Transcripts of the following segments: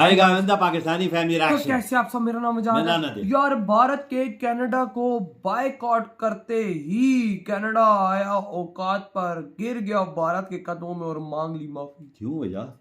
Pakistani family तो कैसे आप सब, मेरा नाम है यार। भारत के कनाडा को बायकॉट करते ही कनाडा आया औकात पर, गिर गया भारत के कदमों में और मांग ली माफी। क्यों वजह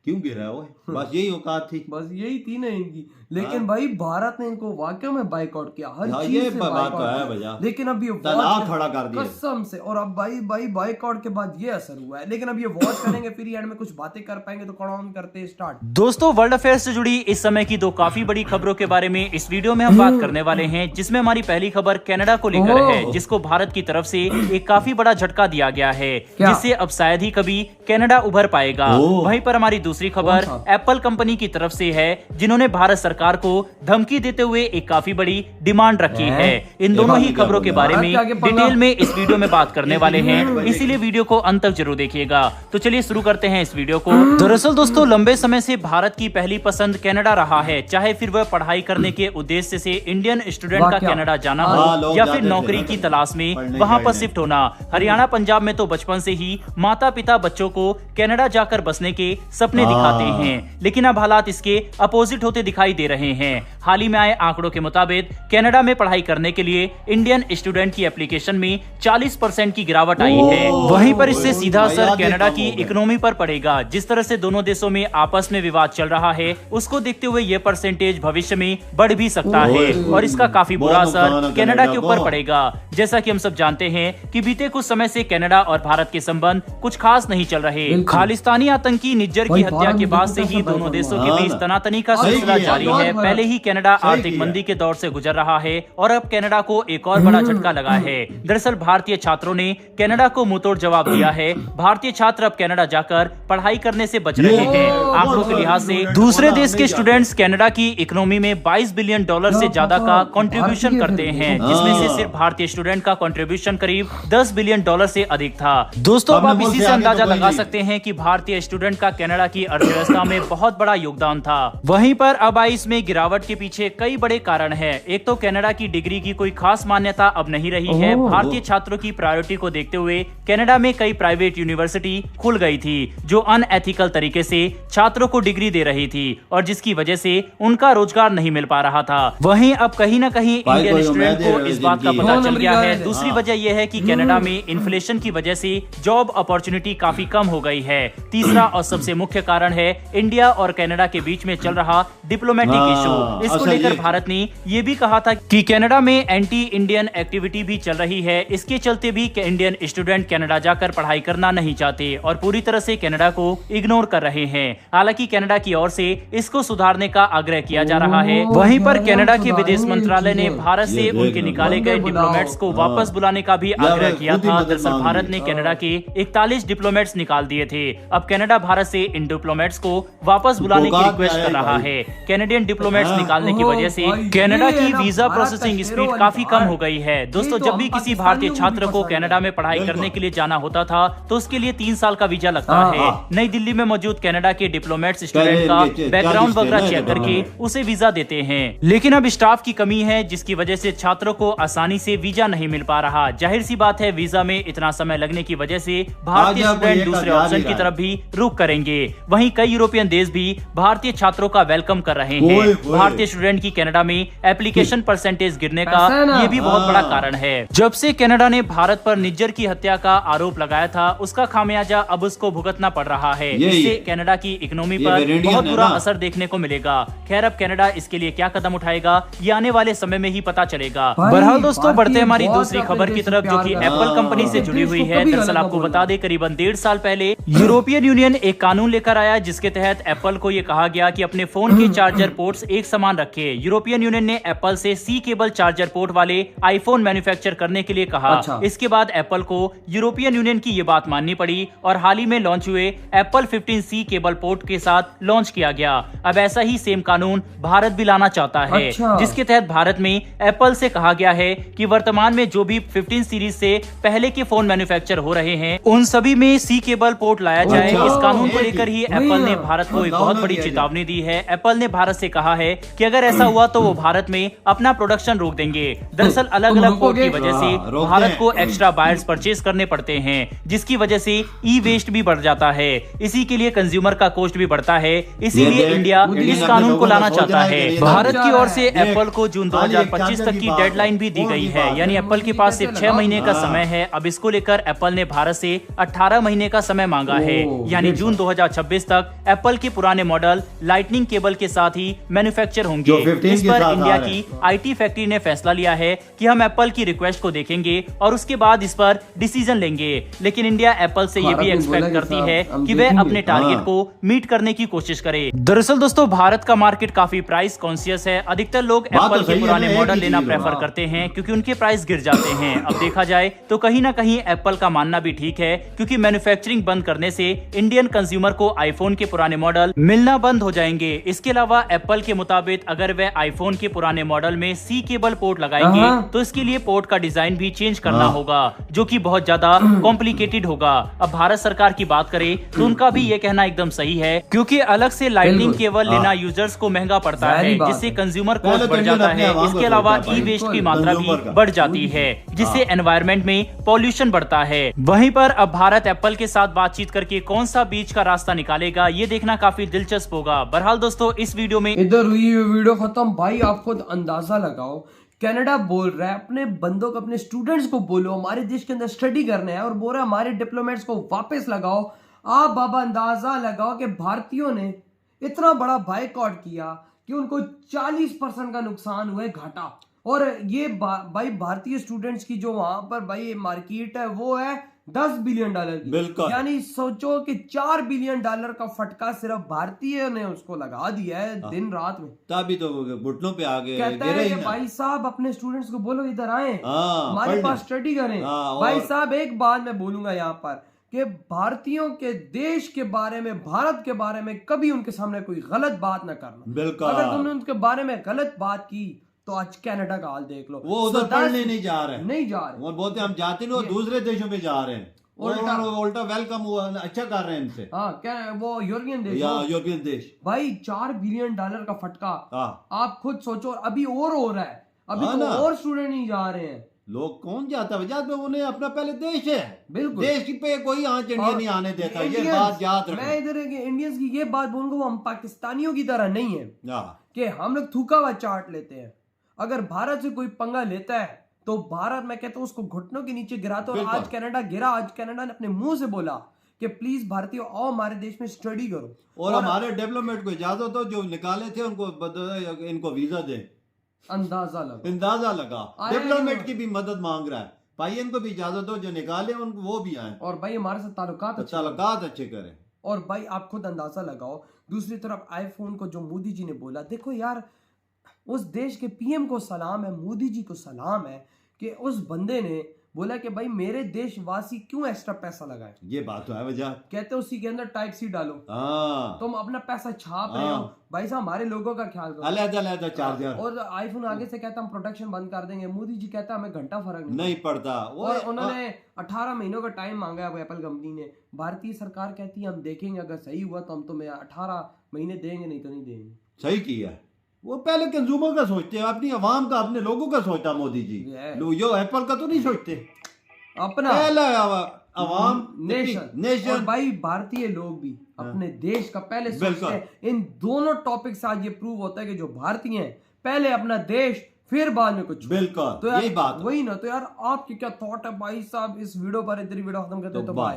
क्यों गिरा वो? बस यही औकात थी, बस यही थी ना इनकी। लेकिन भाई भारत ने इनको वाकई में बायकॉट किया, हर चीज ये से बात तो है भैया। लेकिन अब ये तनाव खड़ा कर दिया कसम से। और अब भाई बायकॉट के बाद ये असर हुआ है। लेकिन अब ये वॉच करेंगे फिर एंड में कुछ बातें कर पाएंगे। तो कौन करते स्टार्ट। दोस्तों, वर्ल्ड अफेयर से जुड़ी इस समय की दो काफी बड़ी खबरों के बारे में इस वीडियो में हम बात करने वाले हैं, जिसमें हमारी पहली खबर कनाडा को लेकर है, जिसको भारत की तरफ से एक काफी बड़ा झटका दिया गया है, जिससे अब शायद ही कभी कनाडा उभर पाएगा। वहीं पर हमारी दूसरी खबर एप्पल कंपनी की तरफ से है, जिन्होंने भारत सरकार को धमकी देते हुए एक काफी बड़ी डिमांड रखी है। इन दोनों ही खबरों के बारे में डिटेल में इस वीडियो में बात करने वाले हैं, इसीलिए वीडियो को अंत तक जरूर देखिएगा। तो चलिए शुरू करते हैं इस वीडियो को। दरअसल दोस्तों, लंबे समय से भारत की पहली पसंद कनाडा रहा है, चाहे फिर वह पढ़ाई करने के उद्देश्य से इंडियन स्टूडेंट का कनाडा जाना हो या फिर नौकरी की तलाश में वहां पर शिफ्ट होना। हरियाणा पंजाब में तो बचपन से ही माता पिता बच्चों को कनाडा जाकर बसने के सपने दिखाते हैं, लेकिन अब हालात इसके अपोजिट होते दिखाई दे रहे हैं। हाल ही में आए आंकड़ों के मुताबिक कनाडा में पढ़ाई करने के लिए इंडियन स्टूडेंट की एप्लीकेशन में 40% की गिरावट आई है। वहीं पर इससे सीधा असर कनाडा की इकोनॉमी पर पड़ेगा। जिस तरह से दोनों देशों में आपस में विवाद चल रहा है, उसको देखते हुए यह परसेंटेज भविष्य में बढ़ भी सकता है और इसका काफी बुरा असर कनाडा के ऊपर पड़ेगा। जैसा कि हम सब जानते हैं कि बीते कुछ समय से कनाडा और भारत के संबंध कुछ खास नहीं चल रहे। खालिस्तानी आतंकी निज्जर की हत्या के बाद से ही दोनों देशों के बीच तनातनी का सिलसिला जारी है। पहले ही कनाडा आर्थिक मंदी के दौर से गुजर रहा है और अब कनाडा को एक और बड़ा झटका लगा है। दरअसल भारतीय छात्रों ने कनाडा को मुंहतोड़ जवाब दिया है। भारतीय छात्र अब कनाडा जाकर पढ़ाई करने से बच रहे हैं। आंकड़ों के लिहाज से दूसरे देश के स्टूडेंट्स कनाडा की इकोनॉमी में $22 बिलियन से ज्यादा का कंट्रीब्यूशन करते हैं, जिसमें से सिर्फ भारतीय स्टूडेंट का कंट्रीब्यूशन करीब $10 बिलियन से अधिक था। दोस्तों, अब आप इसी से अंदाजा लगा सकते हैं कि भारतीय स्टूडेंट का कनाडा की अर्थव्यवस्था में बहुत बड़ा योगदान था। वहीं पर अब आई इसमें गिरावट के पीछे कई बड़े कारण हैं। एक तो कनाडा की डिग्री की कोई खास मान्यता अब नहीं रही है। भारतीय छात्रों की प्रायोरिटी को देखते हुए कनाडा में कई प्राइवेट यूनिवर्सिटी खुल गई थी, जो अनएथिकल तरीके से छात्रों को डिग्री दे रही थी और जिसकी वजह से उनका रोजगार नहीं मिल पा रहा था। वहीं अब कहीं न कहीं इंडियन स्टूडेंट को इस बात का पता चल गया है। दूसरी वजह यह है कि कनाडा में इन्फ्लेशन की वजह से जॉब अपॉर्चुनिटी काफी कम हो गई है। तीसरा और सबसे मुख्य कारण है इंडिया और कनाडा के बीच में चल रहा डिप्लोमेटिक इशू। इसको लेकर भारत ने ये भी कहा था कि कनाडा में एंटी इंडियन एक्टिविटी भी चल रही है। इसके चलते भी इंडियन स्टूडेंट कनाडा जाकर पढ़ाई करना नहीं चाहते और पूरी तरह से कनाडा को इग्नोर कर रहे हैं। हालांकि कनाडा की ओर से इसको सुधारने का आग्रह किया जा रहा है। वहीं पर कनाडा के विदेश मंत्रालय ने भारत से उनके निकाले गए डिप्लोमेट्स को वापस बुलाने का भी आग्रह किया था। दरअसल भारत ने कनाडा के 41 डिप्लोमेट्स निकाल दिए थे। अब कनाडा भारत से इन डिप्लोमेट्स को वापस बुलाने की रिक्वेस्ट कर रहा है। कैनेडियन डिप्लोमेट्स निकालने की वजह से कनाडा की वीजा प्रोसेसिंग स्पीड काफी कम हो गई है। दोस्तों, जब भी किसी भारतीय छात्र को कनाडा में पढ़ाई करने के लिए जाना होता था तो उसके लिए 3 साल का वीजा लगता है। नई दिल्ली में मौजूद कनाडा के डिप्लोमेट्स स्टूडेंट का बैकग्राउंड वगैरह चेक करके उसे वीजा देते हैं। लेकिन अब स्टाफ की कमी है, जिसकी वजह से छात्रों को आसानी से वीजा नहीं मिल पा रहा। जाहिर सी बात है, वीजा में इतना समय लगने की वजह से भारतीय स्टूडेंट दूसरे ऑप्शन की तरफ भी रुख करेंगे। वहीं कई यूरोपियन देश भी भारतीय छात्रों का वेलकम कर रहे हैं। भारतीय स्टूडेंट की कनाडा में एप्लीकेशन परसेंटेज गिरने का ये भी बहुत बड़ा कारण है। जब से कनाडा ने भारत पर निज्जर की हत्या का आरोप लगाया था, उसका खामियाजा अब उसको भुगतना पड़ रहा है। इससे कनाडा की इकोनॉमी पर बहुत बुरा असर देखने को मिलेगा। खैर, अब कनाडा इसके लिए क्या कदम उठाएगा, ये आने वाले समय में ही पता चलेगा। बहरहाल दोस्तों, बढ़ते हमारी दूसरी खबर की तरफ, जो कि एप्पल कंपनी से जुड़ी हुई है। दरअसल आपको बता दें, करीबन 1.5 साल पहले यूरोपियन यूनियन एक कानून लेकर आया, जिसके तहत एप्पल को ये कहा गया कि अपने फोन के चार्जर पोर्ट्स एक समान रखे। यूरोपियन यूनियन ने एप्पल से सी केबल चार्जर पोर्ट वाले आईफोन मैन्युफैक्चर करने के लिए कहा। इसके बाद एप्पल को यूरोपियन यूनियन की ये बात माननी पड़ी और हाल ही में लॉन्च हुए एप्पल 15C केबल पोर्ट के साथ लॉन्च किया गया। अब ऐसा ही सेम कानून भारत भी लाना चाहता है, जिसके तहत भारत में एप्पल से कहा गया है कि वर्तमान में जो भी 15 सीरीज से पहले के फोन मैन्युफैक्चर हो रहे हैं, उन सभी में सी केबल केबल पोर्ट लाया जाए, अच्छा, इस कानून को ये लेकर ही वही एप्पल ने ना। भारत को एक दावा बहुत बड़ी किया जाए। चेतावनी दी है। एप्पल ने भारत से कहा है कि अगर ऐसा हुआ तो वो भारत में अपना प्रोडक्शन रोक देंगे। दरअसल अलग अलग पोर्ट की वजह से हाँ, रोकते भारत हैं। को एक्स्ट्रा बायर्स परचेज करने पड़ते हैं, जिसकी वजह से ई वेस्ट भी बढ़ जाता है। इसी के लिए कंज्यूमर का कॉस्ट भी बढ़ता है। इसीलिए देख, इंडिया मोदी इस ने कानून लोगों को को लाना सोचना चाहता है कि है। ये भारत तो की ओर से ये एप्पल को जून खाली 2025 एक तक की बात डेडलाइन भी दी है, गई और है, की यानी बात एप्पल के है। पास सिर्फ 6 महीने का हाँ। समय है। अब इसको लेकर एप्पल ने भारत से 18 महीने का समय मांगा है, यानी ये जून 2026 तक एप्पल के पुराने मॉडल लाइटनिंग केबल के साथ ही मैन्युफैक्चर होंगे। जो 15 इस के पर साथ इंडिया आ रहे की आईटी फैक्ट्री ने फैसला लिया है कि हम एप्पल की रिक्वेस्ट को देखेंगे और उसके बाद इस पर डिसीजन लेंगे। लेकिन इंडिया एप्पल से ये भी भारत ने बोला एक्सपेक्ट कि करती साहब, है हम कि वह देखेंगे। अपने टारगेट हाँ। को मीट करने की कोशिश करे। दरअसल दोस्तों, भारत का मार्केट काफी प्राइस कॉन्शियस है। अधिकतर लोग बात तो एप्पल सही के है पुराने ना, एक मॉडल ही लेना चीज प्रेफर हाँ। करते हैं क्योंकि उनके प्राइस गिर जाते हैं। अब देखा जाए तो कहीं ना कहीं एप्पल का मानना भी ठीक है, क्योंकि मैन्युफैक्चरिंग बंद करने से इंडियन कंज्यूमर को आईफोन के पुराने मॉडल मिलना बंद हो जाएंगे। इसके अलावा एप्पल के मुताबिक अगर वह आईफोन के पुराने मॉडल में सी केबल पोर्ट लगाएंगे हाँ। तो इसके लिए पोर्ट का डिजाइन भी चेंज करना हाँ। होगा, जो कि बहुत ज्यादा कॉम्प्लिकेटेड होगा। अब भारत सरकार की बात करें तो उनका भी ये कहना एकदम सही है, क्योंकि अलग से लाइटनिंग बिल्कुल। केबल लेना यूजर्स को महंगा पड़ता जाहिर है, बात जिससे है। कंज्यूमर पहले कॉस्ट तो बढ़ इंडियन जाता अपने है। आवाम इसके को अलावा सोचता ई है, वेस्ट की बिल्कुल, मात्रा कंज्यूमर भी का। बढ़ जाती है, जिससे एनवायरनमेंट में पॉल्यूशन बढ़ता है। वहीं पर अब भारत एप्पल के साथ बातचीत करके कौन सा बीच का रास्ता निकालेगा, ये देखना काफी दिलचस्प होगा। बहरहाल दोस्तों, इस वीडियो में इधर हुई ये वीडियो खत्म। भाई आप खुद अंदाजा लगाओ, कनाडा बोल रहा है अपने बंदों को, अपने स्टूडेंट्स को बोलो हमारे देश के अंदर स्टडी करने है, और बोल रहा है हमारे डिप्लोमेट्स को वापस लगाओ। आप बाबा अंदाजा लगाओ कि भारतीयों ने इतना बड़ा बायकॉट किया कि उनको 40% का नुकसान हुआ है, घाटा। और ये भाई भारतीय स्टूडेंट्स की जो वहां पर भाई मार्केट है वो है $10 बिलियन की। बिल्कुल। यानी सोचो कि $4 बिलियन का फटका सिर्फ भारतीय ने उसको लगा दिया है दिन रात में। तभी तो घुटनों पे आ गए, कहता गिरे है ही कि ना। भाई साहब अपने स्टूडेंट्स को बोलो इधर आए, हाँ, हमारे पढ़ पास लें। स्टडी करें। हाँ, भाई और- साहब एक बात मैं बोलूंगा यहाँ पर कि भारतीयों के देश के बारे में, भारत के बारे में कभी उनके सामने कोई गलत बात ना करना। बिल्कुल। अगर तुमने उनके बारे में गलत बात की तो आज कनाडा का हाल देख लो। वो उधर पढ़ने नहीं जा रहे, नहीं जा रहे। और बोलते हम जाते नहीं, वो दूसरे देशों में जा रहे हैं। उल्टा वेलकम हुआ, अच्छा कर रहे हैं इनसे। हाँ, क्या वो यूरोपियन देश, या यूरोपियन देश। भाई $4 बिलियन का फटका। हाँ, आप खुद सोचो, अभी और हो रहा है, अभी हाँ तो ना। और स्टूडेंट नहीं जा रहे हैं। लोग कौन जाता है? जाते उन्हें अपना पहले देश है, बिल्कुल। देश की पे कोई आंच इंडिया और नहीं आने देता, ये इंडियंस, बात याद मैं रखो। इधर इंडियंस की ये बात बोलूंगा, वो हम पाकिस्तानियों की तरह नहीं है हाँ, कि हम लोग थूका हुआ चाट लेते हैं। अगर भारत से कोई पंगा लेता है तो भारत, मैं कहता हूँ, उसको घुटनों के नीचे गिराता है। और बिल्कुल। आज कनाडा गिरा, आज कनाडा ने अपने मुंह से बोला कि प्लीज भारतीयों आओ हमारे देश में स्टडी करो। और हमारे डेवलपमेंट को इजाजत हो, जो निकाले थे उनको इनको वीजा दे। अंदाजा लगा। अंदाजा लगा, आया डेवलपमेंट नहीं। की भी मदद मांग रहा है। भाई इनको भी इजाजत हो, जो निकाले उनको वो भी आए, और भाई हमारे साथ ताल्लुकात अच्छे हैं। ताल्लुकात अच्छे करें। और भाई आप खुद अंदाजा लगाओ, दूसरी तरफ आईफोन को जो मोदी जी ने बोला, देखो यार, उस देश के पीएम को सलाम है, मोदी जी को सलाम है कि उस बंदे ने बोला कि भाई मेरे देशवासी क्यों एक्स्ट्रा पैसा लगाए। ये बात तो है वजह। कहते उसी के अंदर टाइप सी डालो, हाँ, तुम अपना पैसा छाप रहे हो। हाँ। भाई साहब हमारे लोगों का ख्याल करो। अलग-अलग चार्जर और आईफोन आगे से कहता हम प्रोडक्शन बंद कर देंगे, मोदी जी कहता हमें घंटा फर्क नहीं पड़ता। और उन्होंने 18 महीनों का टाइम मांगा है एप्पल कंपनी ने। भारतीय सरकार कहती है हम देखेंगे, अगर सही हुआ तो हम तुम्हें 18 महीने देंगे, नहीं तो नहीं देंगे। सही किया। वो पहले कंज्यूमर का सोचते हैं, अपनी आवाम का, अपने लोगों का सोचता मोदी जी। यो एप्पल का तो नहीं सोचते, अपना पहला आवाम, नेशन। और भाई भारतीय लोग भी अपने देश का पहले सोचते हैं। इन दोनों टॉपिक से आज ये प्रूव होता है कि जो भारतीय हैं, पहले अपना देश, फिर बाद में कुछ। बिल्कुल, तो यार यही बात है। वही ना। तो यार आपकी क्या थॉट है भाई साहब इस वीडियो पर? इतनी वीडियो खत्म करते हैं तो बाय।